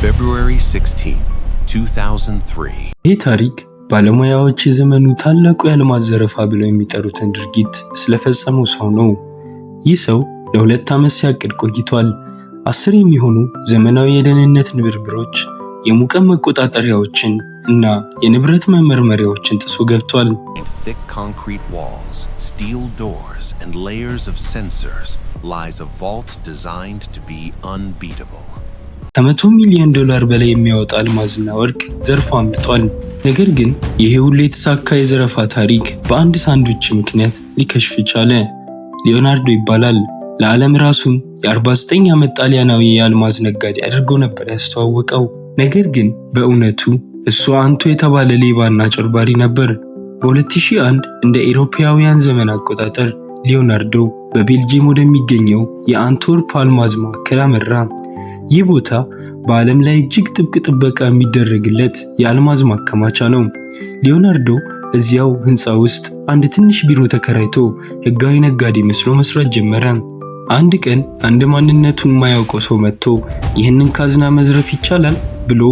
February 16, 2003 ይህ ታሪክ ባለሙያዎች የዘመኑ ታላቁ የአልማዝ ዘረፋ ብለው የሚጠሩትን ድርጊት ስለፈጸመው ሰው ነው። ይህ ሰው ለ2 ዓመት ሲያቅድ ቆይቷል። 10 የሚሆኑ ዘመናዊ የደህንነት ንብርብሮች፣ የሙቀት መቆጣጠሪያዎችን እና የንብረት መመርመሪያዎችን ጥሶ ገብቷል። thick concrete walls, steel doors, and layers of sensors lies a vault designed to be unbeatable. ከ100 ሚሊዮን ዶላር በላይ የሚያወጣ አልማዝና ወርቅ ዘርፎ አምልጧል። ነገር ግን ይሄ ሁሉ የተሳካ የዘረፋ ታሪክ በአንድ ሳንድዊች ምክንያት ሊከሽፍ ቻለ። ሊዮናርዶ ይባላል። ለዓለም ራሱን የ49 ዓመት ጣሊያናዊ የአልማዝ ነጋዴ አድርጎ ነበር ያስተዋወቀው። ነገር ግን በእውነቱ እሱ አንቶ የተባለ ሌባና አጭበርባሪ ነበር። በ2001 እንደ አውሮፓውያን ዘመን አቆጣጠር ሊዮናርዶ በቤልጂየም ወደሚገኘው የአንትወርፕ አልማዝ ማዕከል አመራ። ይህ ቦታ በዓለም ላይ እጅግ ጥብቅ ጥበቃ የሚደረግለት የአልማዝ ማከማቻ ነው። ሊዮናርዶ እዚያው ህንፃ ውስጥ አንድ ትንሽ ቢሮ ተከራይቶ ህጋዊ ነጋዴ መስሎ መስራት ጀመረ። አንድ ቀን አንድ ማንነቱን የማያውቀው ሰው መጥቶ ይህንን ካዝና መዝረፍ ይቻላል ብሎ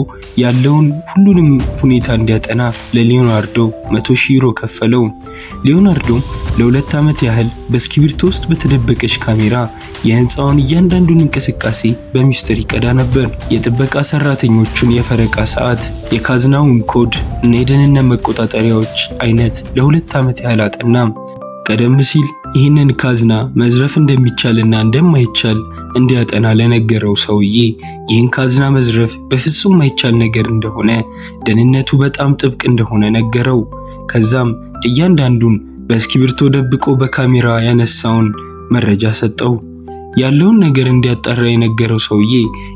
ያለውን ሁሉንም ሁኔታ እንዲያጠና ለሊዮናርዶ 100,000 ዩሮ ከፈለው። ሊዮናርዶ ለ2 ዓመት ያህል በስክሪፕቶ ውስጥ በተደበቀች ካሜራ የህንፃውን እያንዳንዱን እንቅስቃሴ በሚስጥር ይቀዳ ነበር። የጥበቃ ሰራተኞቹን የፈረቃ ሰዓት፣ የካዝናውን ኮድ እና የደህንነት መቆጣጠሪያዎች አይነት ለ2 ዓመት ያህል አጠና። ቀደም ሲል ይህንን ካዝና መዝረፍ እንደሚቻልና እንደማይቻል እንዲያጠና ለነገረው ሰውዬ ይህን ካዝና መዝረፍ በፍጹም ማይቻል ነገር እንደሆነ፣ ደህንነቱ በጣም ጥብቅ እንደሆነ ነገረው። ከዛም እያንዳንዱን በስክሪፕቶ ደብቆ በካሜራ ያነሳውን መረጃ ሰጠው። ያለውን ነገር እንዲያጣራ የነገረው ሰውዬ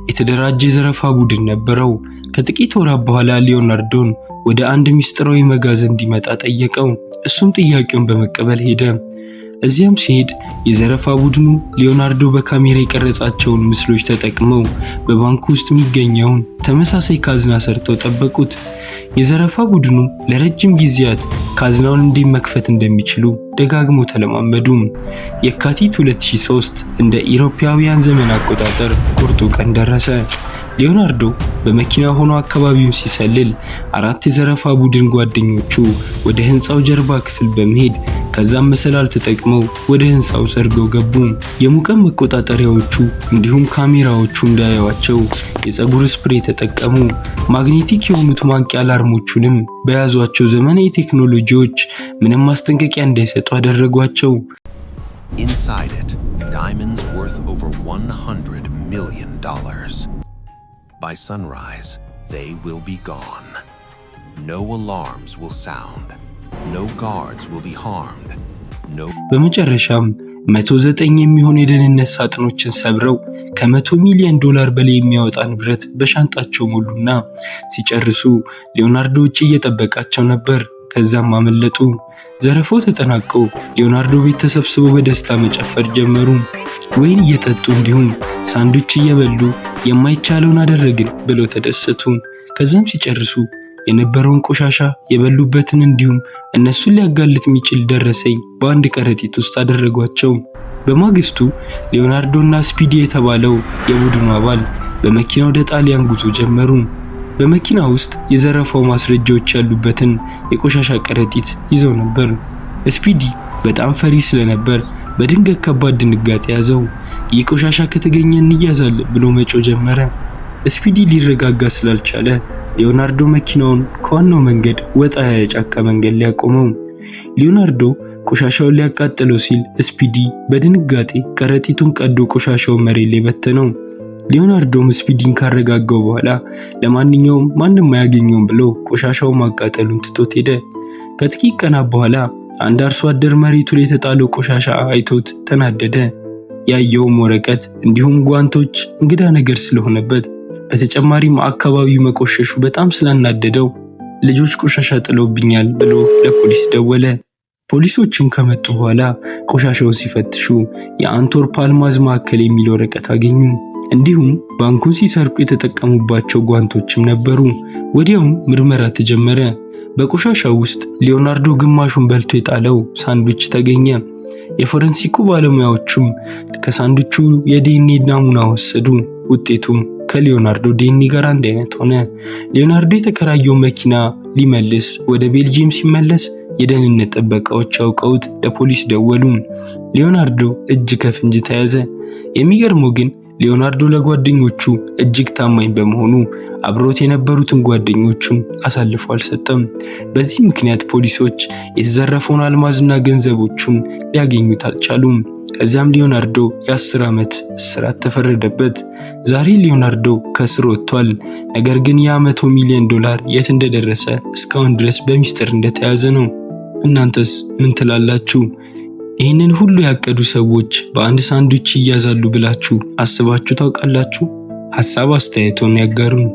የተደራጀ ዘረፋ ቡድን ነበረው። ከጥቂት ወራት በኋላ ሊዮናርዶን ወደ አንድ ሚስጥራዊ መጋዘን እንዲመጣ ጠየቀው። እሱም ጥያቄውን በመቀበል ሄደ። እዚያም ሲሄድ የዘረፋ ቡድኑ ሊዮናርዶ በካሜራ የቀረጻቸውን ምስሎች ተጠቅመው በባንኩ ውስጥ የሚገኘውን ተመሳሳይ ካዝና ሰርተው ጠበቁት። የዘረፋ ቡድኑ ለረጅም ጊዜያት ካዝናውን እንዴት መክፈት እንደሚችሉ ደጋግሞ ተለማመዱ። የካቲት 2003 እንደ አውሮፓውያን ዘመን አቆጣጠር ቁርጡ ቀን ደረሰ። ሊዮናርዶ በመኪና ሆኖ አካባቢውን ሲሰልል 4 የዘረፋ ቡድን ጓደኞቹ ወደ ህንፃው ጀርባ ክፍል በመሄድ ከዛም መሰላል ተጠቅመው ወደ ህንፃው ሰርገው ገቡ። የሙቀት መቆጣጠሪያዎቹ እንዲሁም ካሜራዎቹ እንዳያዩዋቸው የፀጉር ስፕሬይ ተጠቀሙ። ማግኔቲክ የሆኑት ማንቂያ አላርሞቹንም በያዟቸው ዘመናዊ ቴክኖሎጂዎች ምንም ማስጠንቀቂያ እንዳይሰጡ አደረጓቸው። Inside it, diamonds worth over $100 million. By sunrise, they will be gone. No alarms will sound. No guards will be harmed. በመጨረሻም 109 የሚሆኑ የደህንነት ሳጥኖችን ሰብረው ከ100 ሚሊዮን ዶላር በላይ የሚያወጣ ንብረት በሻንጣቸው ሞሉና ሲጨርሱ ሊዮናርዶ ውጪ እየጠበቃቸው ነበር። ከዛም አመለጡ። ዘረፋው ተጠናቆ ሊዮናርዶ ቤት ተሰብስበው በደስታ መጨፈር ጀመሩ። ወይን እየጠጡ እንዲሁም ሳንድዊች እየበሉ የማይቻለውን አደረግን ብለው ተደሰቱ። ከዛም ሲጨርሱ የነበረውን ቆሻሻ የበሉበትን እንዲሁም እነሱን ሊያጋልጥ የሚችል ደረሰኝ በአንድ ከረጢት ውስጥ አደረጓቸው። በማግስቱ ሊዮናርዶና ስፒዲ የተባለው የቡድኑ አባል በመኪና ወደ ጣሊያን ጉዞ ጀመሩ። በመኪና ውስጥ የዘረፋው ማስረጃዎች ያሉበትን የቆሻሻ ከረጢት ይዘው ነበር። ስፒዲ በጣም ፈሪ ስለነበር በድንገት ከባድ ድንጋጤ ያዘው። ይህ ቆሻሻ ከተገኘ እንያዛለን ብሎ መጮህ ጀመረ። ስፒዲ ሊረጋጋ ስላልቻለ ሊዮናርዶ መኪናውን ከዋናው መንገድ ወጣ ያለ ጫካ መንገድ ላይ አቆመው። ሊዮናርዶ ቆሻሻውን ሊያቃጥለው ሲል ስፒዲ በድንጋጤ ከረጢቱን ቀዶ ቆሻሻውን መሬት ላይ በተነው። ሊዮናርዶም ስፒዲን ካረጋጋው በኋላ ለማንኛውም ማንም አያገኘውም ብሎ ቆሻሻውን ማቃጠሉን ትቶት ሄደ። ከጥቂት ቀናት በኋላ አንድ አርሶ አደር መሬቱ ላይ የተጣለው ቆሻሻ አይቶት ተናደደ። ያየውም ወረቀት እንዲሁም ጓንቶች እንግዳ ነገር ስለሆነበት በተጨማሪም አካባቢው መቆሸሹ በጣም ስላናደደው ልጆች ቆሻሻ ጥለውብኛል ብሎ ለፖሊስ ደወለ። ፖሊሶችም ከመጡ በኋላ ቆሻሻውን ሲፈትሹ የአንትወርፕ አልማዝ ማዕከል የሚል ወረቀት አገኙ። እንዲሁም ባንኩን ሲሰርቁ የተጠቀሙባቸው ጓንቶችም ነበሩ። ወዲያውም ምርመራ ተጀመረ። በቆሻሻው ውስጥ ሊዮናርዶ ግማሹን በልቶ የጣለው ሳንድዊች ተገኘ። የፎረንሲኩ ባለሙያዎችም ከሳንድዊቹ የዲኤንኤ ናሙና ወሰዱ። ውጤቱም ከሊዮናርዶ ዴኒ ጋር አንድ አይነት ሆነ። ሊዮናርዶ የተከራየው መኪና ሊመልስ ወደ ቤልጂየም ሲመለስ የደህንነት ጥበቃዎች አውቀውት ለፖሊስ ደወሉ። ሊዮናርዶ እጅ ከፍንጅ ተያዘ። የሚገርመው ግን ሊዮናርዶ ለጓደኞቹ እጅግ ታማኝ በመሆኑ አብሮት የነበሩትን ጓደኞቹን አሳልፎ አልሰጠም። በዚህ ምክንያት ፖሊሶች የተዘረፈውን አልማዝና ገንዘቦቹን ሊያገኙት አልቻሉም። ከዚያም ሊዮናርዶ የ10 ዓመት እስራት ተፈረደበት። ዛሬ ሊዮናርዶ ከእስር ወጥቷል። ነገር ግን የ100 ሚሊዮን ዶላር የት እንደደረሰ እስካሁን ድረስ በሚስጥር እንደተያዘ ነው። እናንተስ ምን ትላላችሁ? ይህንን ሁሉ ያቀዱ ሰዎች በአንድ ሳንዱች ይያዛሉ ብላችሁ አስባችሁ ታውቃላችሁ? ሐሳብ አስተያየቶን ያጋሩን።